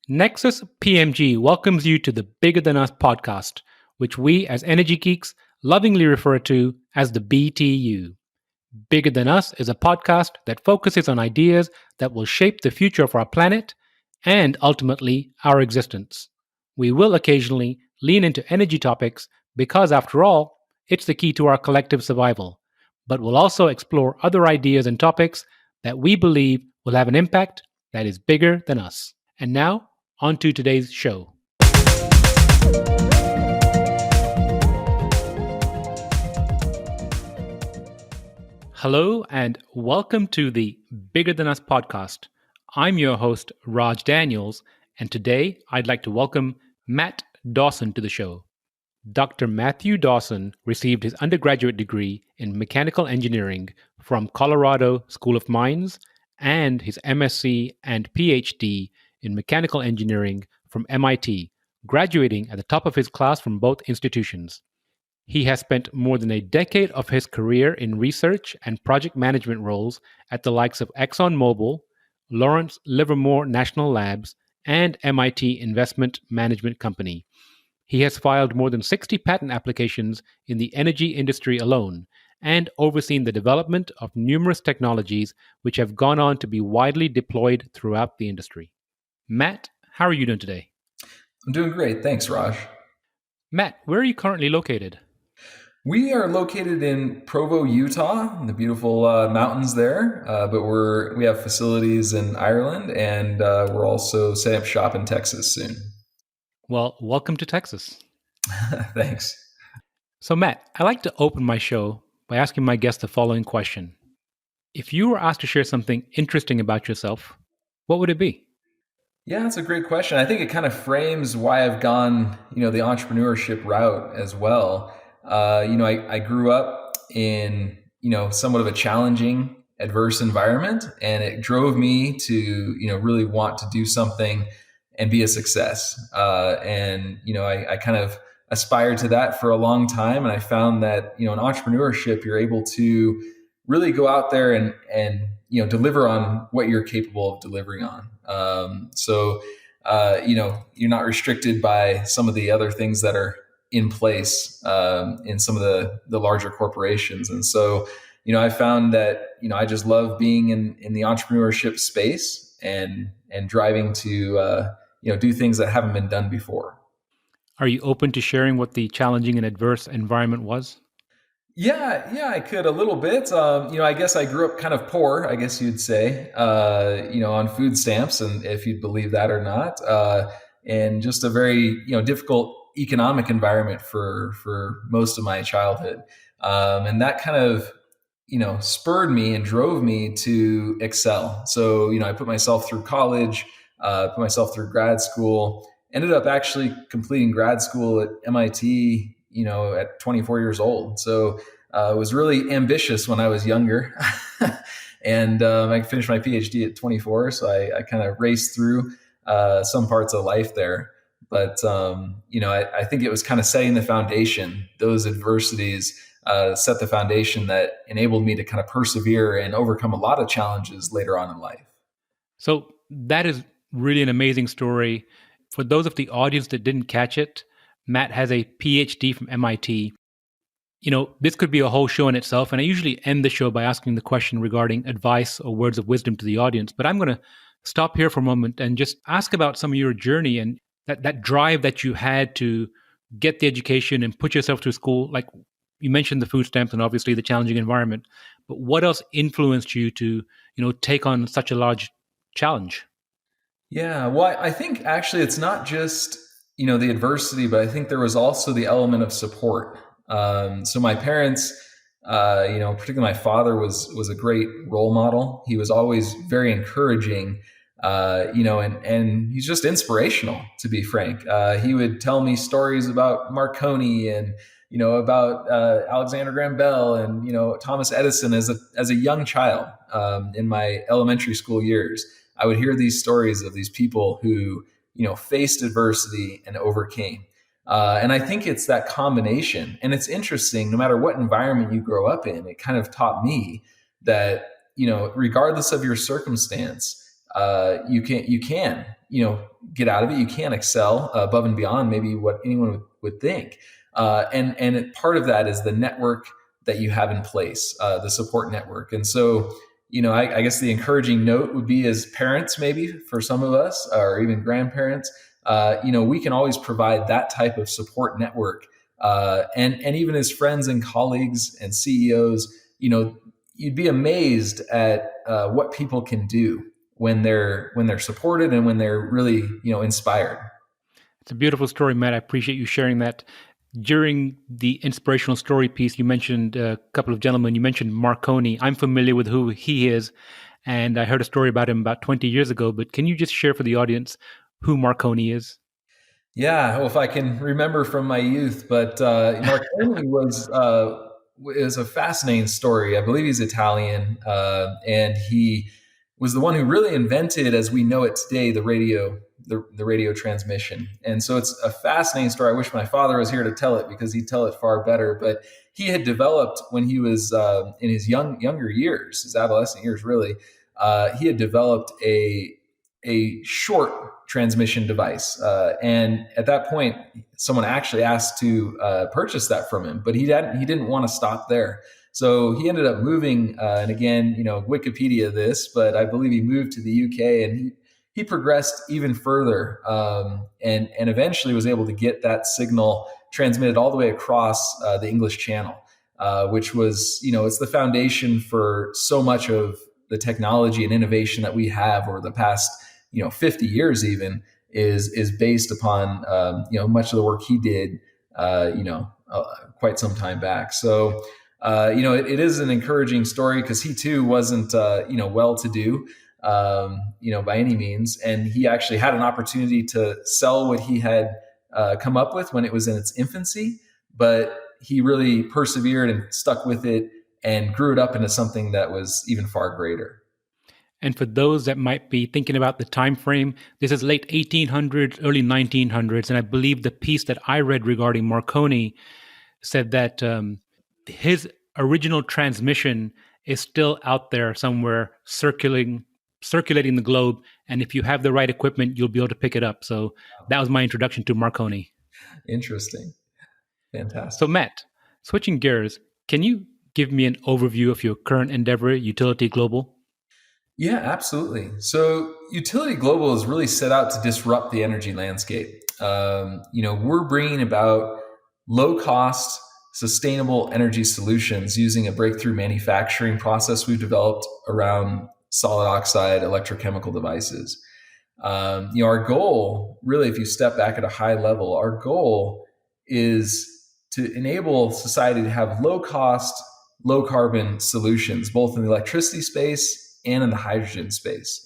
Nexus PMG welcomes you to the Bigger Than Us podcast, which we as energy geeks lovingly refer to as the BTU. Bigger Than Us is a podcast that focuses on ideas that will shape the future of our planet and ultimately our existence. We will occasionally lean into energy topics because, after all, it's the key to our collective survival. But we'll also explore other ideas and topics that we believe will have an impact that is bigger than us. And now, on to today's show. Hello, and welcome to the Bigger Than Us podcast. I'm your host, Raj Daniels, and today I'd like to welcome Matt Dawson to the show. Dr. Matthew Dawson received his undergraduate degree in mechanical engineering from Colorado School of Mines and his MSc and Ph.D. in mechanical engineering from MIT, graduating at the top of his class from both institutions. He has spent more than a decade of his career in research and project management roles at the likes of ExxonMobil, Lawrence Livermore National Labs, and MIT Investment Management Company. He has filed more than 60 patent applications in the energy industry alone and overseen the development of numerous technologies which have gone on to be widely deployed throughout the industry. Matt, how are you doing today? I'm doing great. Thanks, Raj. Matt, where are you currently located? We are located in Provo, Utah, in the beautiful mountains there. But we have facilities in Ireland, and we're also setting up shop in Texas soon. Well, welcome to Texas. Thanks. So, Matt, I like to open my show by asking my guests the following question. If you were asked to share something interesting about yourself, what would it be? Yeah, that's a great question. I think it kind of frames why I've gone, the entrepreneurship route as well. I grew up in, somewhat of a challenging, adverse environment, and it drove me to, really want to do something and be a success. I kind of aspired to that for a long time, and I found that, in entrepreneurship, you're able to really go out there and deliver on what you're capable of delivering on. You're not restricted by some of the other things that are in place in some of the larger corporations. And so, I found that, I just love being in the entrepreneurship space and driving to, do things that haven't been done before. Are you open to sharing what the challenging and adverse environment was? Yeah, I could a little bit. I guess I grew up kind of poor, I guess you'd say, on food stamps, and if you'd believe that or not, and just a very, difficult economic environment for most of my childhood. And that kind of, spurred me and drove me to excel. So, I put myself through college, put myself through grad school, ended up actually completing grad school at MIT, at 24 years old. So I was really ambitious when I was younger. And I finished my Ph.D. at 24. So I kind of raced through some parts of life there. But, I think it was kind of setting the foundation. Those adversities set the foundation that enabled me to kind of persevere and overcome a lot of challenges later on in life. So that is really an amazing story. For those of the audience that didn't catch it, Matt has a PhD from MIT. This could be a whole show in itself, and I usually end the show by asking the question regarding advice or words of wisdom to the audience. But I'm going to stop here for a moment and just ask about some of your journey and that drive that you had to get the education and put yourself through school. Like you mentioned the food stamps and obviously the challenging environment, but what else influenced you to, take on such a large challenge? Yeah, well, I think actually it's not just, the adversity, but I think there was also the element of support. So my parents, particularly my father was a great role model. He was always very encouraging, and he's just inspirational, to be frank. He would tell me stories about Marconi and, about Alexander Graham Bell and, Thomas Edison as a young child in my elementary school years. I would hear these stories of these people who, faced adversity and overcame. And I think it's that combination. And it's interesting, no matter what environment you grow up in, it kind of taught me that, regardless of your circumstance, you can get out of it. You can excel above and beyond maybe what anyone would think. And part of that is the network that you have in place, the support network. And so, I guess the encouraging note would be, as parents, maybe for some of us, or even grandparents, we can always provide that type of support network. And even as friends and colleagues and CEOs, you'd be amazed at what people can do when they're supported and when they're really inspired. It's a beautiful story, Matt. I appreciate you sharing that. During the inspirational story piece, you mentioned a couple of gentlemen. You mentioned Marconi. I'm familiar with who he is, and I heard a story about him about 20 years ago. But can you just share for the audience who Marconi is? Yeah, well, if I can remember from my youth, but Marconi is a fascinating story. I believe he's Italian, and he was the one who really invented, as we know it today, the radio transmission. And so it's a fascinating story. I wish my father was here to tell it, because he'd tell it far better. But he had developed, when he was in his younger years, his adolescent years, really, he had developed a short transmission device. And at that point, someone actually asked to purchase that from him, but he didn't want to stop there. So he ended up moving, and again, Wikipedia this, but I believe he moved to the UK, and he progressed even further, and eventually was able to get that signal transmitted all the way across the English Channel, which was, it's the foundation for so much of the technology and innovation that we have over the past 50 years even is based upon much of the work he did quite some time back. So it is an encouraging story, because he too wasn't well to do by any means, and he actually had an opportunity to sell what he had come up with when it was in its infancy, but he really persevered and stuck with it and grew it up into something that was even far greater. And for those that might be thinking about the time frame, this is late 1800s, early 1900s, and I believe the piece that I read regarding Marconi said that his original transmission is still out there somewhere, circulating the globe, and if you have the right equipment, you'll be able to pick it up. So that was my introduction to Marconi. Interesting. Fantastic. So Matt, switching gears, can you give me an overview of your current endeavor, Utility Global? Yeah, absolutely. So Utility Global is really set out to disrupt the energy landscape. We're bringing about low-cost, sustainable energy solutions using a breakthrough manufacturing process we've developed around solid oxide electrochemical devices. Our goal, really, if you step back at a high level, our goal is to enable society to have low-cost, low-carbon solutions, both in the electricity space and in the hydrogen space.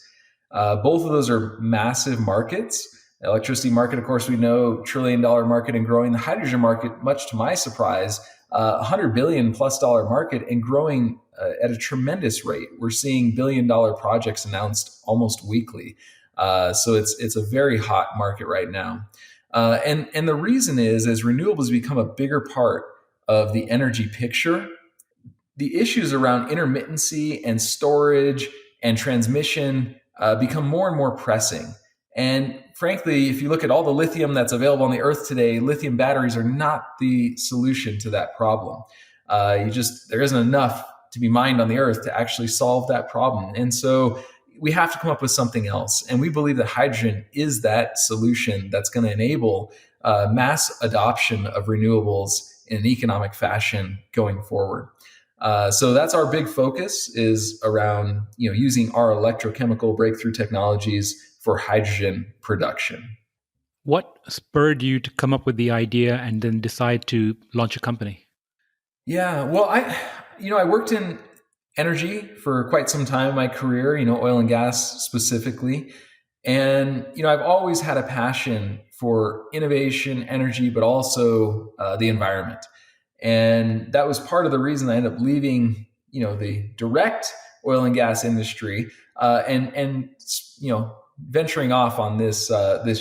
Both of those are massive markets. The electricity market, of course, we know, $1 trillion market and growing. The hydrogen market, much to my surprise, $100 billion plus market and growing at a tremendous rate. We're seeing $1 billion projects announced almost weekly. So it's a very hot market right now. And the reason is, as renewables become a bigger part of the energy picture, the issues around intermittency and storage and transmission become more and more pressing. And frankly, if you look at all the lithium that's available on the earth today, lithium batteries are not the solution to that problem. There isn't enough to be mined on the earth to actually solve that problem. And so we have to come up with something else. And we believe that hydrogen is that solution that's going to enable mass adoption of renewables in an economic fashion going forward. So that's our big focus, is around using our electrochemical breakthrough technologies for hydrogen production. What spurred you to come up with the idea and then decide to launch a company? Yeah, well, I worked in energy for quite some time in my career, oil and gas specifically. And, I've always had a passion for innovation, energy, but also the environment. And that was part of the reason I ended up leaving, the direct oil and gas industry, and venturing off on this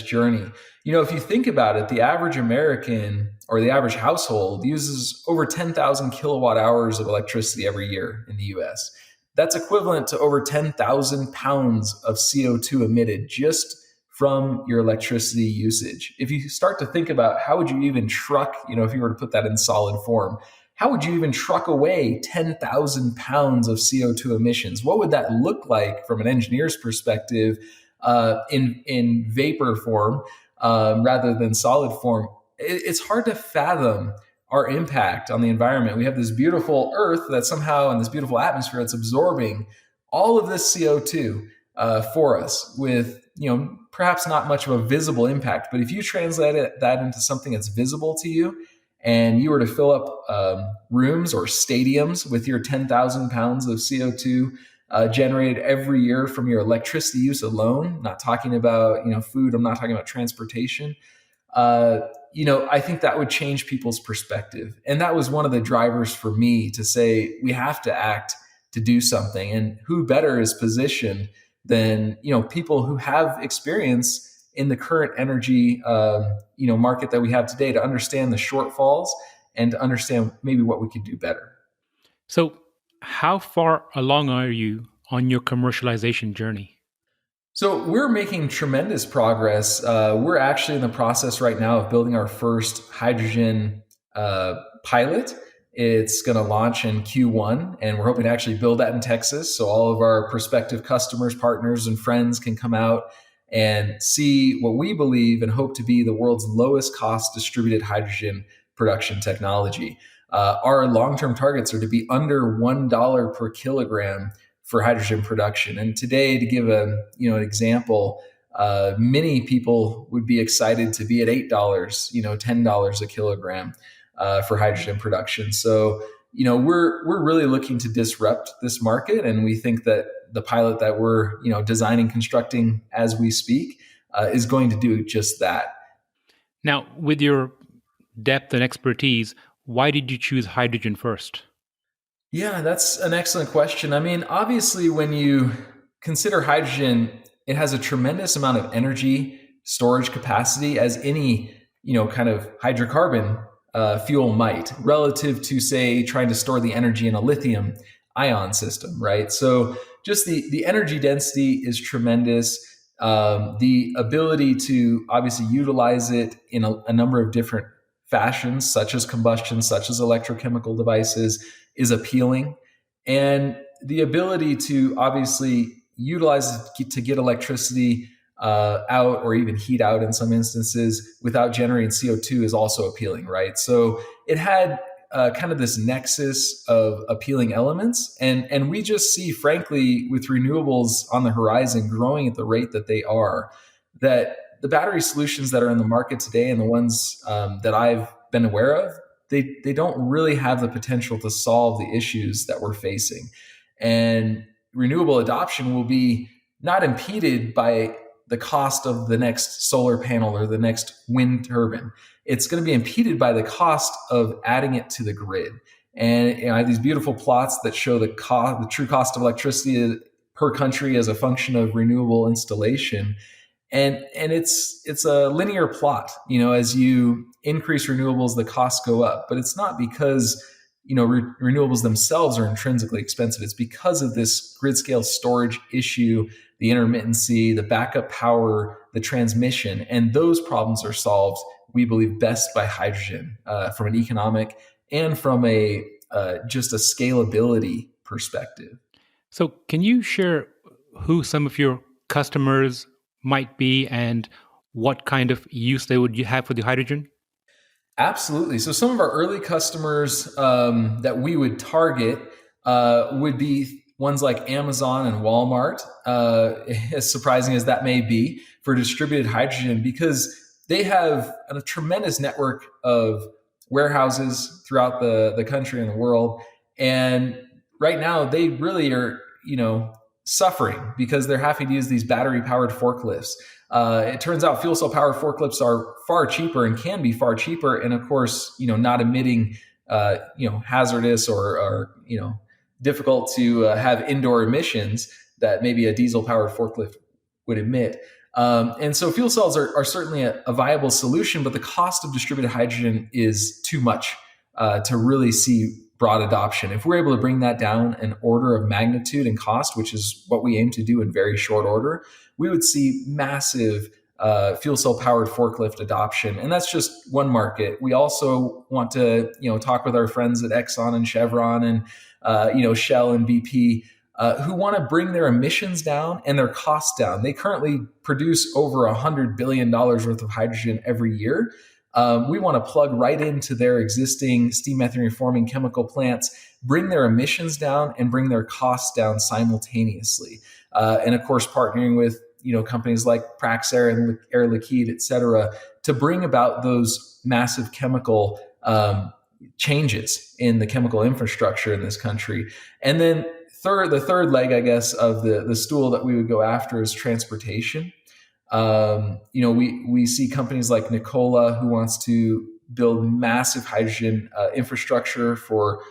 journey. If you think about it, the average American or the average household uses over 10,000 kilowatt hours of electricity every year in the U.S. that's equivalent to over 10,000 pounds of CO2 emitted just from your electricity usage. If you start to think about how would you even truck, if you were to put that in solid form, how would you even truck away 10,000 pounds of CO2 emissions? What would that look like from an engineer's perspective in vapor form rather than solid form? It's hard to fathom our impact on the environment. We have this beautiful earth that somehow, in this beautiful atmosphere, it's absorbing all of this CO2 for us with, perhaps not much of a visible impact. But if you translate that into something that's visible to you, and you were to fill up rooms or stadiums with your 10,000 pounds of CO2 generated every year from your electricity use alone, not talking about, food, I'm not talking about transportation, I think that would change people's perspective. And that was one of the drivers for me to say, we have to act to do something. And who better is positioned than, people who have experience in the current energy, market that we have today to understand the shortfalls and to understand maybe what we could do better. So, how far along are you on your commercialization journey? So we're making tremendous progress. We're actually in the process right now of building our first hydrogen pilot. It's going to launch in Q1, and we're hoping to actually build that in Texas, so all of our prospective customers, partners, and friends can come out and see what we believe and hope to be the world's lowest cost distributed hydrogen production technology. Our long-term targets are to be under $1 per kilogram for hydrogen production. And today, to give an example, many people would be excited to be at $8, $10 a kilogram for hydrogen production. So, we're really looking to disrupt this market, and we think that the pilot that we're designing, constructing as we speak, is going to do just that. Now, with your depth and expertise, why did you choose hydrogen first? Yeah, that's an excellent question. I mean, obviously, when you consider hydrogen, it has a tremendous amount of energy storage capacity, as any kind of hydrocarbon fuel might, relative to, say, trying to store the energy in a lithium ion system, right? So just the energy density is tremendous. The ability to obviously utilize it in a number of different fashions, such as combustion, such as electrochemical devices, is appealing. And the ability to obviously utilize it to get electricity out, or even heat out in some instances, without generating CO2 is also appealing, right? So it had kind of this nexus of appealing elements. And we just see, frankly, with renewables on the horizon growing at the rate that they are, that the battery solutions that are in the market today, and the ones that I've been aware of, they don't really have the potential to solve the issues that we're facing. And renewable adoption will be not impeded by the cost of the next solar panel or the next wind turbine. It's going to be impeded by the cost of adding it to the grid. And I have these beautiful plots that show the true cost of electricity per country as a function of renewable installation. And it's a linear plot. As you increase renewables, the costs go up. But it's not because renewables themselves are intrinsically expensive. It's because of this grid scale storage issue, the intermittency, the backup power, the transmission, and those problems are solved, we believe, best by hydrogen from an economic and from a just a scalability perspective. So, can you share who some of your customers might be and what kind of use they would have for the hydrogen? Absolutely. So some of our early customers that we would target would be ones like Amazon and Walmart, as surprising as that may be, for distributed hydrogen, because they have a tremendous network of warehouses throughout the country and the world. And right now they really are, suffering because they're having to use these battery powered forklifts. It turns out fuel cell powered forklifts are far cheaper and can be far cheaper. And of course, not emitting, hazardous or difficult to have indoor emissions that maybe a diesel powered forklift would emit. And so fuel cells are certainly a viable solution, but the cost of distributed hydrogen is too much to really see broad adoption. If we're able to bring that down an order of magnitude in cost, which is what we aim to do in very short order, we would see massive fuel cell powered forklift adoption. And that's just one market. We also want to, talk with our friends at Exxon and Chevron and, Shell and BP, who want to bring their emissions down and their costs down. They currently produce over $100 billion worth of hydrogen every year. We want to plug right into their existing steam methane reforming chemical plants, bring their emissions down and bring their costs down simultaneously. And of course, partnering with companies like Praxair and Air Liquide, et cetera, to bring about those massive chemical changes in the chemical infrastructure in this country. And then the third leg, I guess, of the stool that we would go after is transportation. We see companies like Nikola, who wants to build massive hydrogen infrastructure for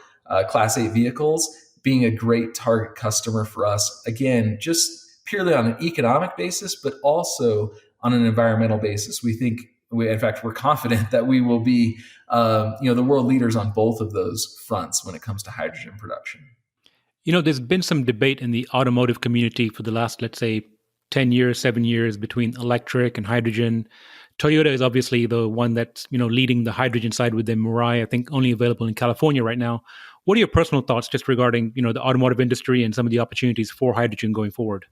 Class 8 vehicles, being a great target customer for us. Again, just purely on an economic basis, but also on an environmental basis. In fact, we're confident that we will be, the world leaders on both of those fronts when it comes to hydrogen production. There's been some debate in the automotive community for the last, let's say, 10 years, 7 years between electric and hydrogen. Toyota is obviously the one that's, leading the hydrogen side with their Mirai, I think only available in California right now. What are your personal thoughts just regarding, the automotive industry and some of the opportunities for hydrogen going forward?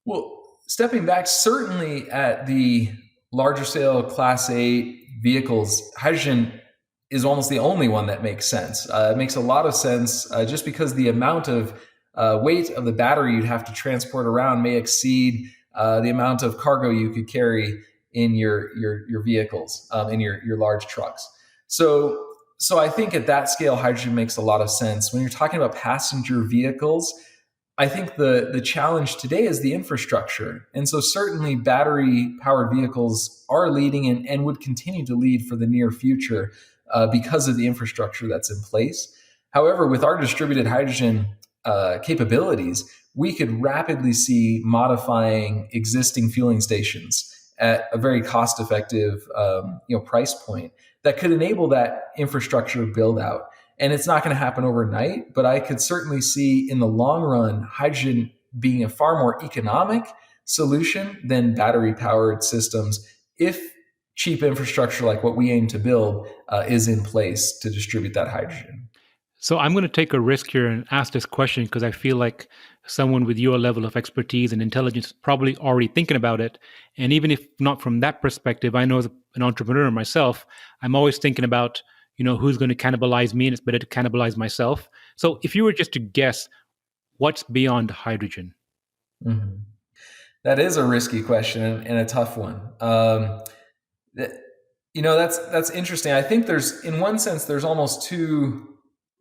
Well, stepping back, certainly at the larger scale Class 8 vehicles, hydrogen is almost the only one that makes sense. It makes a lot of sense just because the amount of weight of the battery you'd have to transport around may exceed the amount of cargo you could carry in your vehicles, in your large trucks. So I think at that scale, hydrogen makes a lot of sense. When you're talking about passenger vehicles, I think the challenge today is the infrastructure. And so certainly battery powered vehicles are leading and would continue to lead for the near future because of the infrastructure that's in place. However, with our distributed hydrogen capabilities, we could rapidly see modifying existing fueling stations at a very cost-effective price point that could enable that infrastructure build out. And it's not going to happen overnight, but I could certainly see in the long run hydrogen being a far more economic solution than battery-powered systems if cheap infrastructure like what we aim to build is in place to distribute that hydrogen. So I'm going to take a risk here and ask this question because I feel like someone with your level of expertise and intelligence is probably already thinking about it. And even if not from that perspective, I know as an entrepreneur myself, I'm always thinking about, who's going to cannibalize me, and it's better to cannibalize myself. So if you were just to guess, what's beyond hydrogen? Mm-hmm. That is a risky question and a tough one. That's interesting. I think in one sense, there's almost two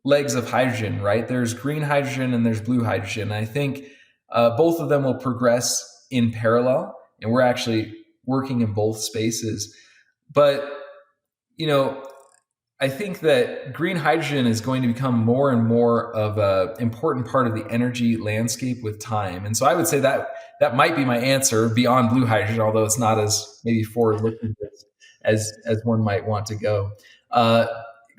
legs of hydrogen, right? There's green hydrogen and there's blue hydrogen. I think both of them will progress in parallel, and we're actually working in both spaces. But, I think that green hydrogen is going to become more and more of an important part of the energy landscape with time. And so I would say that might be my answer beyond blue hydrogen, although it's not as maybe forward-looking as one might want to go.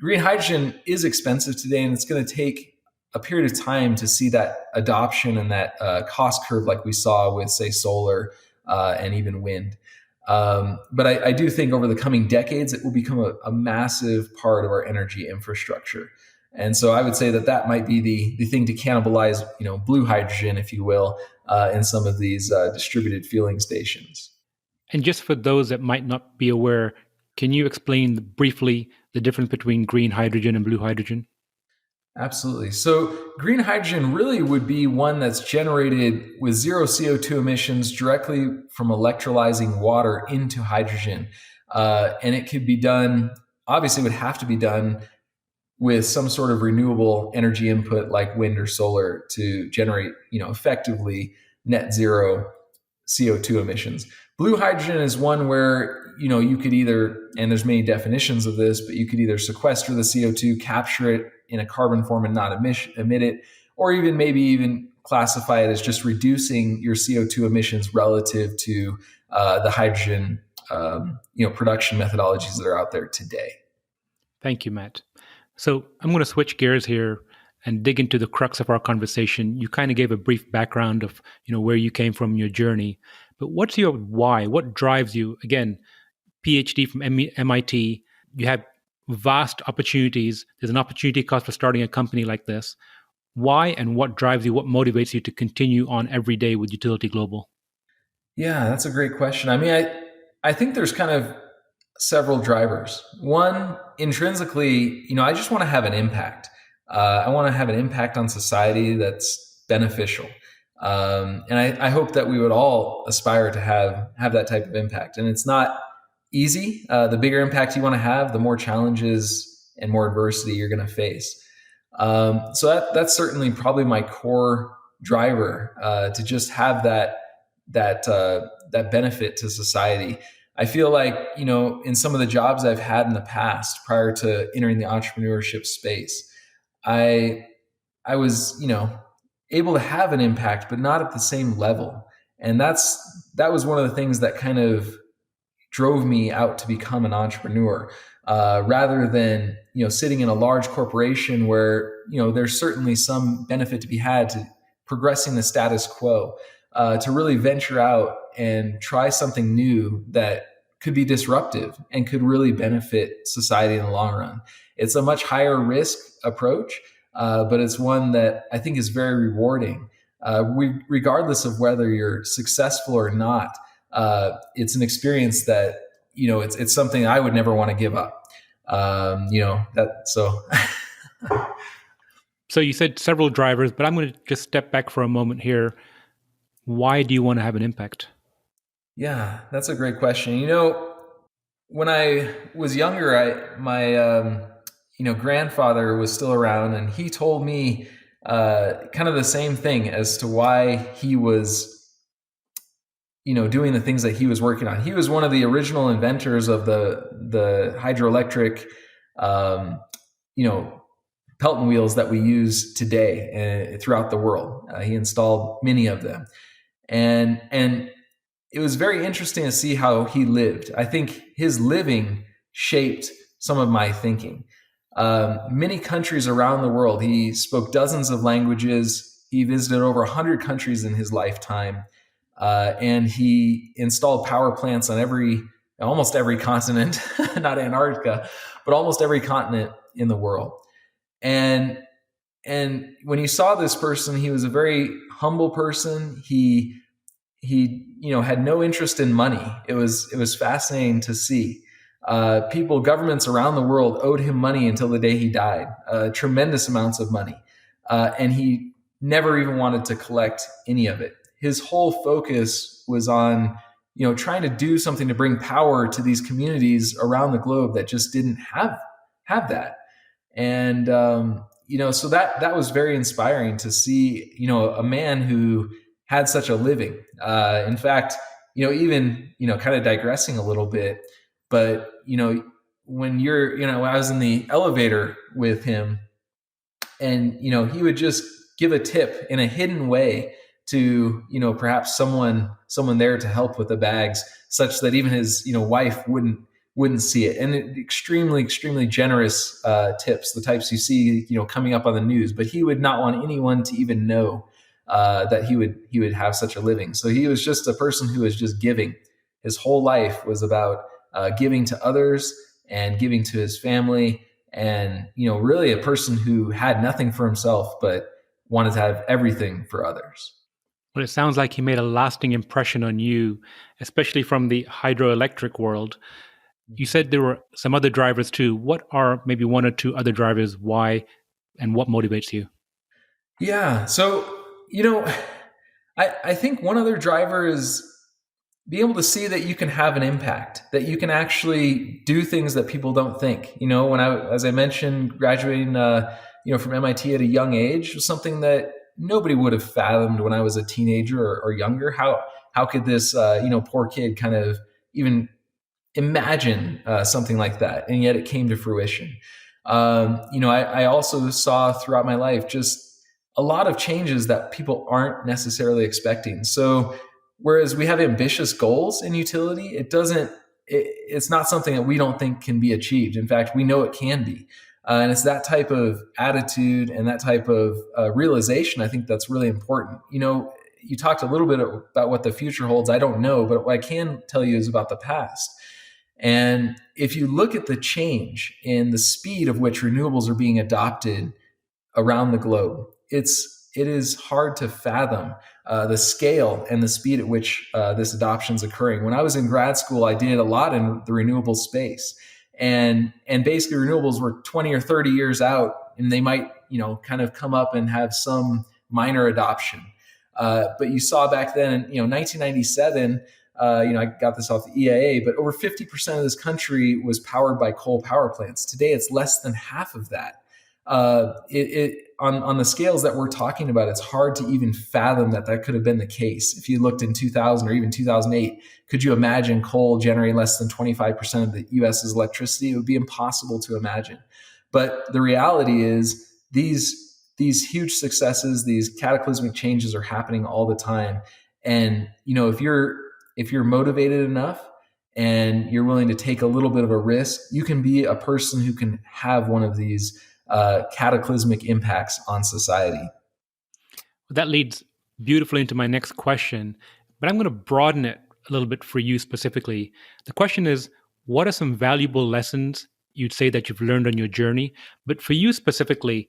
Green hydrogen is expensive today, and it's going to take a period of time to see that adoption and that cost curve like we saw with, say, solar and even wind. But I do think over the coming decades, it will become a massive part of our energy infrastructure. And so I would say that might be the thing to cannibalize, blue hydrogen, if you will, in some of these distributed fueling stations. And just for those that might not be aware, can you explain briefly the difference between green hydrogen and blue hydrogen? Absolutely. So green hydrogen really would be one that's generated with zero CO2 emissions directly from electrolyzing water into hydrogen. And it could be done, obviously would have to be done with some sort of renewable energy input like wind or solar to generate, effectively net zero CO2 emissions. Blue hydrogen is one where, you could either, and there's many definitions of this, but you could either sequester the CO2, capture it in a carbon form and not emit it, or maybe classify it as just reducing your CO2 emissions relative to the hydrogen, production methodologies that are out there today. Thank you, Matt. So I'm going to switch gears here and dig into the crux of our conversation. You kind of gave a brief background of, where you came from, your journey, but what's your why? What drives you? Again, PhD from MIT, you have vast opportunities. There's an opportunity cost for starting a company like this. Why and what drives you? What motivates you to continue on every day with Utility Global? Yeah, that's a great question. I mean, I think there's kind of several drivers. One, intrinsically, I just want to have an impact. I want to have an impact on society that's beneficial. And I hope that we would all aspire to have that type of impact. And it's not easy. The bigger impact you want to have, the more challenges and more adversity you're going to face. So that's certainly probably my core driver, to just have that benefit to society. I feel like, in some of the jobs I've had in the past prior to entering the entrepreneurship space, I I was, able to have an impact, but not at the same level. And that was one of the things that kind of drove me out to become an entrepreneur, rather than sitting in a large corporation where there's certainly some benefit to be had to progressing the status quo, to really venture out and try something new that could be disruptive and could really benefit society in the long run. It's a much higher risk approach, but it's one that I think is very rewarding. Regardless of whether you're successful or not, it's an experience that it's something I would never want to give up. That so. So you said several drivers, but I'm going to just step back for a moment here. Why do you want to have an impact? Yeah, that's a great question. When I was younger, my grandfather was still around, and he told me kind of the same thing as to why he was doing the things that he was working on. He was one of the original inventors of the hydroelectric, Pelton wheels that we use today throughout the world. He installed many of them, and it was very interesting to see how he lived. I think his living shaped some of my thinking. Many countries around the world. He spoke dozens of languages. He visited over 100 countries in his lifetime. And he installed power plants on almost every continent, not Antarctica, but almost every continent in the world. And when you saw this person, he was a very humble person. He had no interest in money. It was fascinating to see. Governments around the world owed him money until the day he died, tremendous amounts of money. And he never even wanted to collect any of it. His whole focus was on, trying to do something to bring power to these communities around the globe that just didn't have that. And, so that was very inspiring to see, a man who had such a living. In fact, even, kind of digressing a little bit, but, when I was in the elevator with him, and, he would just give a tip in a hidden way to, perhaps someone there to help with the bags, such that even his, wife wouldn't see it. And extremely, extremely generous tips, the types you see, coming up on the news. But he would not want anyone to even know that he would have such a living. So he was just a person who was just giving. His whole life was about giving to others and giving to his family, and really a person who had nothing for himself but wanted to have everything for others. Well, it sounds like he made a lasting impression on you, especially from the hydroelectric world. You said there were some other drivers too. What are maybe one or two other drivers? Why and what motivates you? Yeah. So, I think one other driver is be able to see that you can have an impact, that you can actually do things that people don't think. As I mentioned, graduating, from MIT at a young age was something that nobody would have fathomed when I was a teenager or younger. How could this, poor kid kind of even imagine something like that? And yet it came to fruition. I also saw throughout my life just a lot of changes that people aren't necessarily expecting. So whereas we have ambitious goals in utility, it's not something that we don't think can be achieved. In fact, we know it can be. And it's that type of attitude and that type of realization, I think, that's really important. You talked a little bit about what the future holds. I don't know, but what I can tell you is about the past. And if you look at the change in the speed of which renewables are being adopted around the globe, it is hard to fathom the scale and the speed at which this adoption is occurring. When I was in grad school, I did a lot in the renewable space, and basically renewables were 20 or 30 years out, and they might kind of come up and have some minor adoption. But you saw back then, in 1997. I got this off the EIA, but over 50% of this country was powered by coal power plants. Today, it's less than half of that. On the scales that we're talking about, it's hard to even fathom that could have been the case. If you looked in 2000 or even 2008, could you imagine coal generating less than 25% of the U.S.'s electricity? It would be impossible to imagine. But the reality is these huge successes, these cataclysmic changes are happening all the time. And if you're motivated enough and you're willing to take a little bit of a risk, you can be a person who can have one of these cataclysmic impacts on society. That leads beautifully into my next question, but I'm going to broaden it a little bit for you specifically. The question is, what are some valuable lessons you'd say that you've learned on your journey? But for you specifically,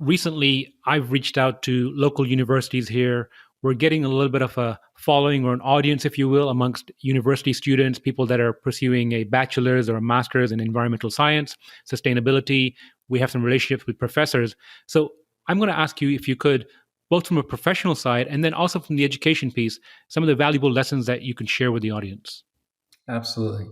recently I've reached out to local universities here. We're getting a little bit of a following or an audience, if you will, amongst university students, people that are pursuing a bachelor's or a master's in environmental science, sustainability. We have some relationships with professors. So I'm going to ask you if you could, both from a professional side and then also from the education piece, some of the valuable lessons that you can share with the audience. Absolutely.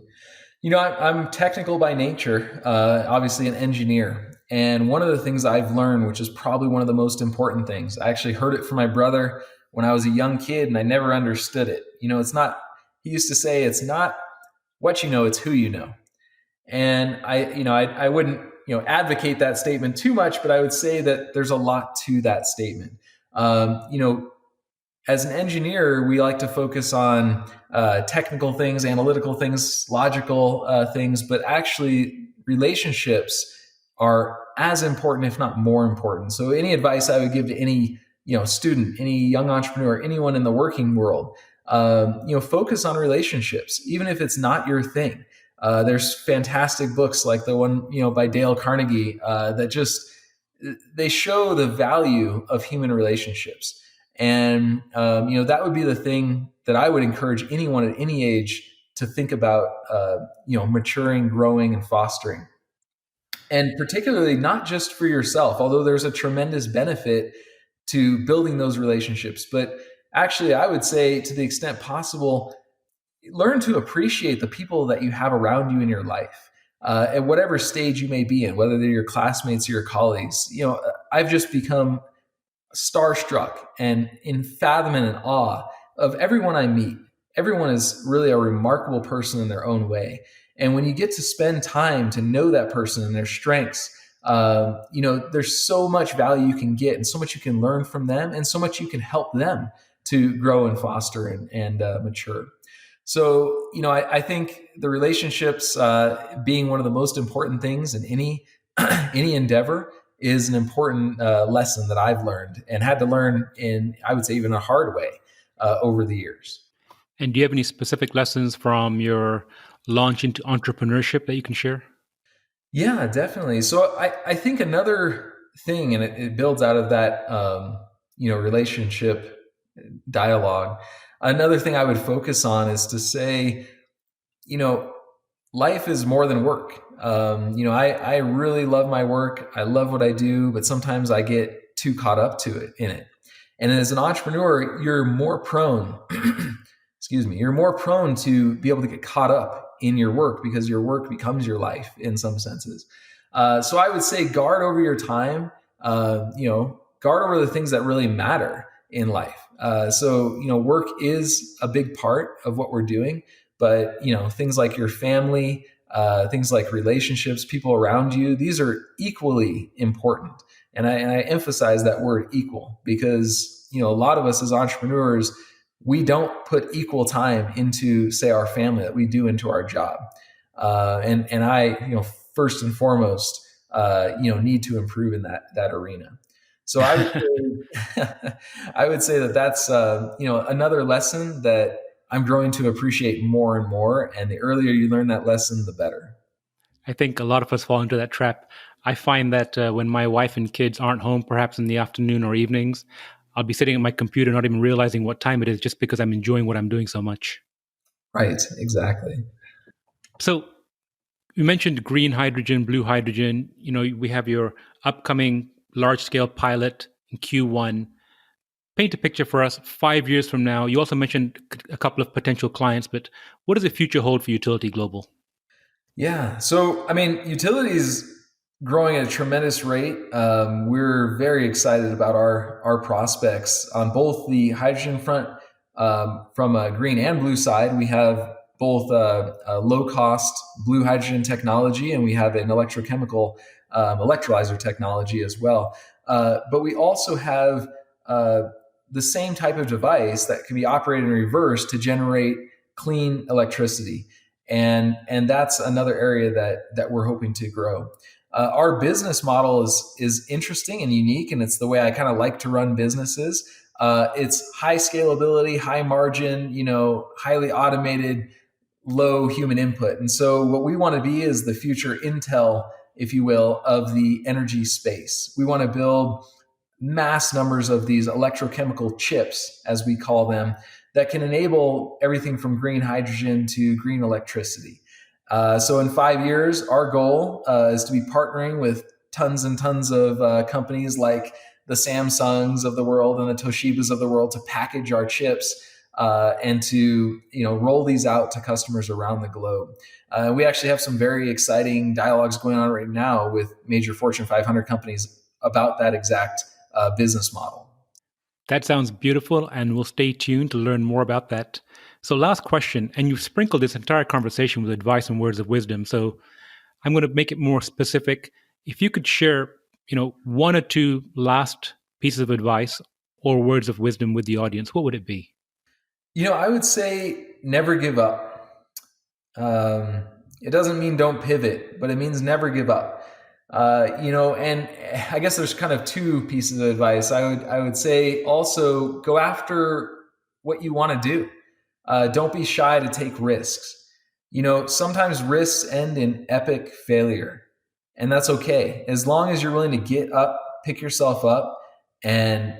I'm technical by nature, obviously an engineer. And one of the things I've learned, which is probably one of the most important things, I actually heard it from my brother when I was a young kid, and I never understood it. It's not, he used to say, it's not what you know, it's who you know. And I wouldn't, advocate that statement too much, but I would say that there's a lot to that statement. As an engineer, we like to focus on technical things, analytical things, logical things, but actually relationships are as important, if not more important. So any advice I would give to any student, any young entrepreneur, anyone in the working world, focus on relationships, even if it's not your thing. There's fantastic books like the one by Dale Carnegie that just they show the value of human relationships, and that would be the thing that I would encourage anyone at any age to think about, maturing, growing, and fostering. And particularly not just for yourself, although there's a tremendous benefit to building those relationships. But actually, I would say to the extent possible, learn to appreciate the people that you have around you in your life, at whatever stage you may be in, whether they're your classmates or your colleagues. I've just become starstruck and in fathom and in awe of everyone I meet. Everyone is really a remarkable person in their own way. And when you get to spend time to know that person and their strengths, there's so much value you can get and so much you can learn from them and so much you can help them to grow and foster and mature. So, I think the relationships being one of the most important things in any endeavor is an important lesson that I've learned and had to learn in, I would say, even a hard way over the years. And do you have any specific lessons from your launch into entrepreneurship that you can share? Yeah, definitely. So I think another thing, and it builds out of that, relationship dialogue. Another thing I would focus on is to say, life is more than work. I really love my work. I love what I do, but sometimes I get too caught up in it. And as an entrepreneur, you're more prone, you're more prone to be able to get caught up in your work because your work becomes your life in some senses. So I would say guard over your time, guard over the things that really matter in life. So work is a big part of what we're doing, but things like your family, things like relationships, people around you, these are equally important. And I emphasize that word equal because, a lot of us as entrepreneurs, we don't put equal time into, say, our family that we do into our job. And I, first and foremost, need to improve in that arena. So I would say, I would say that that's another lesson that I'm growing to appreciate more and more. And the earlier you learn that lesson, the better. I think a lot of us fall into that trap. I find that when my wife and kids aren't home, perhaps in the afternoon or evenings, I'll be sitting at my computer, not even realizing what time it is, just because I'm enjoying what I'm doing so much. Right, exactly. So you mentioned green hydrogen, blue hydrogen. We have your upcoming large-scale pilot in Q1. Paint a picture for us 5 years from now. You also mentioned a couple of potential clients, but what does the future hold for Utility Global? Yeah. So, I mean, utilities growing at a tremendous rate. We're very excited about our prospects on both the hydrogen front. From a green and blue side, we have both a low cost blue hydrogen technology, and we have an electrochemical electrolyzer technology as well. But we also have the same type of device that can be operated in reverse to generate clean electricity. And that's another area that we're hoping to grow. Our business model is interesting and unique, and it's the way I kind of like to run businesses. It's high scalability, high margin, highly automated, low human input. And so what we want to be is the future Intel, if you will, of the energy space. We want to build mass numbers of these electrochemical chips, as we call them, that can enable everything from green hydrogen to green electricity. So in 5 years, our goal is to be partnering with tons and tons of companies like the Samsungs of the world and the Toshibas of the world to package our chips and to roll these out to customers around the globe. We actually have some very exciting dialogues going on right now with major Fortune 500 companies about that exact business model. That sounds beautiful, and we'll stay tuned to learn more about that. So, last question, and you've sprinkled this entire conversation with advice and words of wisdom. So, I'm going to make it more specific. If you could share, one or two last pieces of advice or words of wisdom with the audience, what would it be? I would say never give up. It doesn't mean don't pivot, but it means never give up. And I guess there's kind of two pieces of advice. I would say also go after what you want to do. Don't be shy to take risks. Sometimes risks end in epic failure, and that's okay. As long as you're willing to get up, pick yourself up, and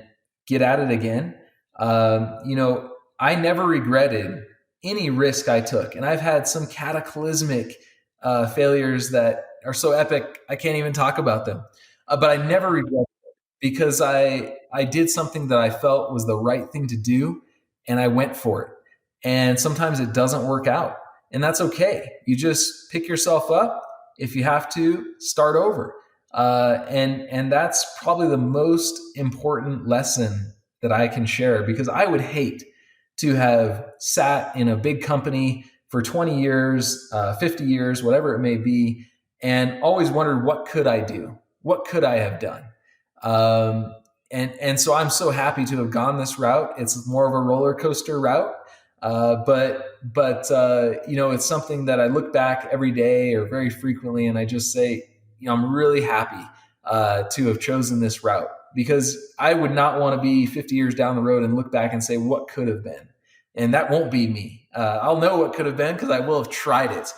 get at it again. I never regretted any risk I took, and I've had some cataclysmic failures that are so epic I can't even talk about them. But I never regret it because I did something that I felt was the right thing to do, and I went for it. And sometimes it doesn't work out, and that's okay. You just pick yourself up. If you have to, start over. And that's probably the most important lesson that I can share, because I would hate to have sat in a big company for 20 years, 50 years, whatever it may be, and always wondered, what could I do? What could I have done? And so I'm so happy to have gone this route. It's more of a roller coaster route. But it's something that I look back every day or very frequently, and I just say, I'm really happy to have chosen this route, because I would not want to be 50 years down the road and look back and say, what could have been? And that won't be me. I'll know what could have been because I will have tried it.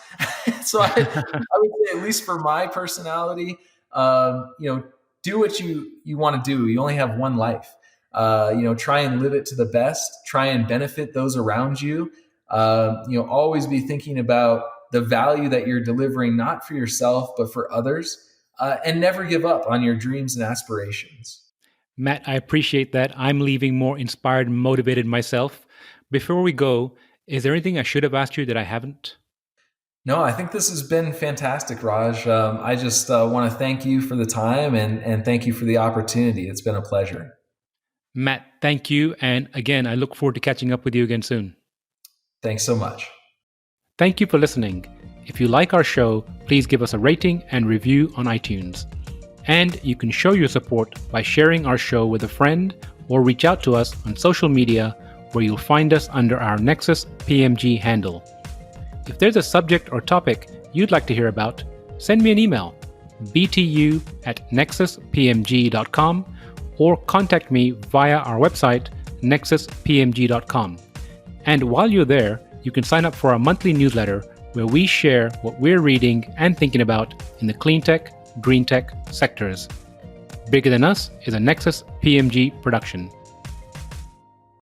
So I would say, at least for my personality, do what you want to do. You only have one life. Try and live it to the best. Try and benefit those around you. Always be thinking about the value that you're delivering, not for yourself, but for others. And never give up on your dreams and aspirations. Matt, I appreciate that. I'm leaving more inspired and motivated myself. Before we go, is there anything I should have asked you that I haven't? No, I think this has been fantastic, Raj. I just want to thank you for the time and thank you for the opportunity. It's been a pleasure. Matt, thank you. And again, I look forward to catching up with you again soon. Thanks so much. Thank you for listening. If you like our show, please give us a rating and review on iTunes. And you can show your support by sharing our show with a friend or reach out to us on social media, where you'll find us under our Nexus PMG handle. If there's a subject or topic you'd like to hear about, send me an email, btu@nexuspmg.com or contact me via our website, nexuspmg.com. And while you're there, you can sign up for our monthly newsletter where we share what we're reading and thinking about in the clean tech, green tech sectors. Bigger Than Us is a Nexus PMG production.